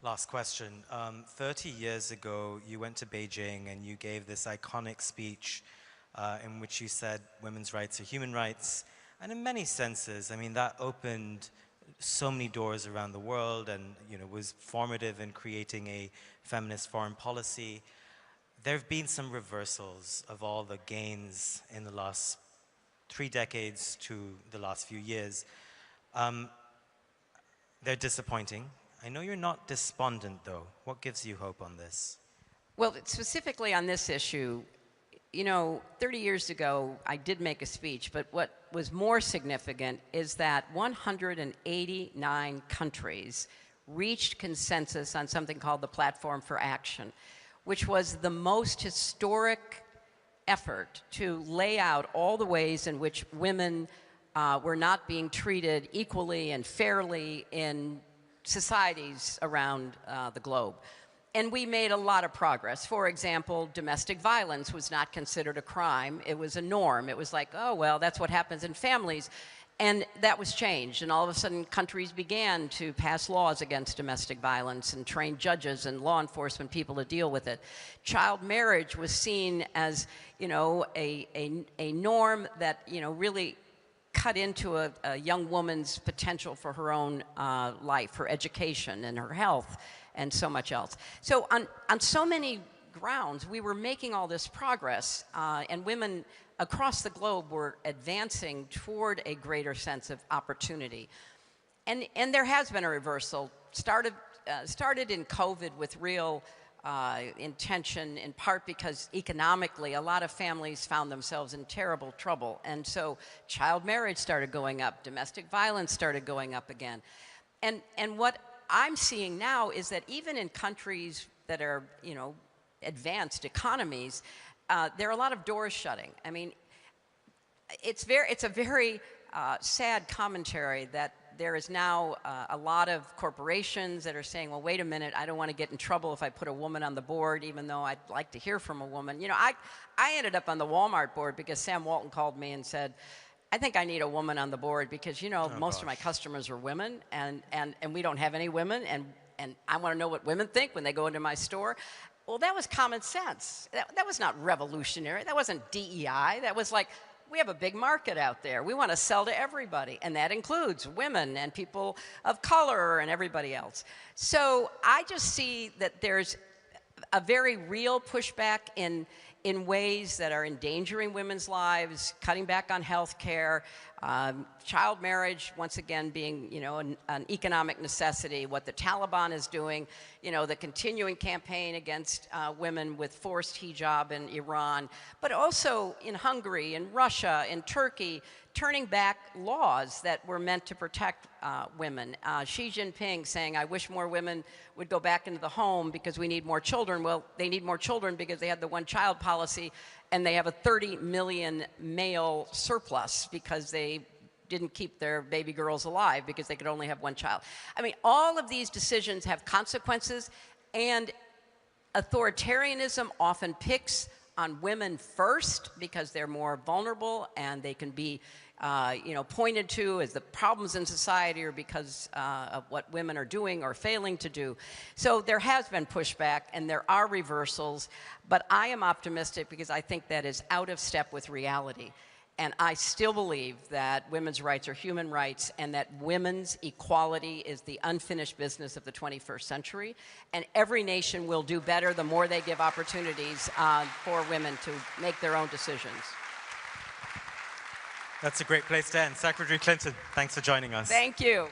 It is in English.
last question. 30 years ago, you went to Beijing and you gave this iconic speech in which you said women's rights are human rights. And in many senses, I mean, that opened so many doors around the world and, you know, was formative in creating a feminist foreign policy. There have been some reversals of all the gains in the last 3 decades to the last few years. They're disappointing. I know you're not despondent, though. What gives you hope on this? Well, specifically on this issue, you know, 30 years ago, I did make a speech, but what was more significant is that 189 countries reached consensus on something called the Platform for Action, which was the most historic effort to lay out all the ways in which women were not being treated equally and fairly in societies around the globe. And we made a lot of progress. For example, domestic violence was not considered a crime. It was a norm. It was like, oh, well, that's what happens in families. And that was changed. And all of a sudden, countries began to pass laws against domestic violence and train judges and law enforcement people to deal with it. Child marriage was seen as, you know, a norm that, you know, really cut into a young woman's potential for her own life, her education and her health and so much else. So on so many grounds, we were making all this progress, and women across the globe were advancing toward a greater sense of opportunity. And there has been a reversal, started in COVID with real intention, in part because economically a lot of families found themselves in terrible trouble. And so child marriage started going up, domestic violence started going up again. And what I'm seeing now is that even in countries that are, you know, advanced economies, there are a lot of doors shutting. I mean, it's a very sad commentary that there is now a lot of corporations that are saying, well, wait a minute, I don't want to get in trouble if I put a woman on the board, even though I'd like to hear from a woman. You know, I ended up on the Walmart board because Sam Walton called me and said, I think I need a woman on the board because, you know, most of my customers are women and we don't have any women and I want to know what women think when they go into my store. Well, that was common sense. That was not revolutionary. That wasn't DEI. That was like, we have a big market out there. We want to sell to everybody, and that includes women and people of color and everybody else. So I just see that there's a very real pushback in ways that are endangering women's lives, cutting back on health care, child marriage, once again, being, you know, an economic necessity, what the Taliban is doing, you know, the continuing campaign against women with forced hijab in Iran, but also in Hungary, in Russia, in Turkey, turning back laws that were meant to protect women. Xi Jinping saying, I wish more women would go back into the home because we need more children. Well, they need more children because they had the one-child policy, and they have a 30 million male surplus because they didn't keep their baby girls alive because they could only have one child. I mean, all of these decisions have consequences, and authoritarianism often picks on women first because they're more vulnerable and they can be you know, pointed to as the problems in society or because of what women are doing or failing to do. So there has been pushback and there are reversals, but I am optimistic because I think that is out of step with reality. And I still believe that women's rights are human rights and that women's equality is the unfinished business of the 21st century. And every nation will do better the more they give opportunities for women to make their own decisions. That's a great place to end. Secretary Clinton, thanks for joining us. Thank you.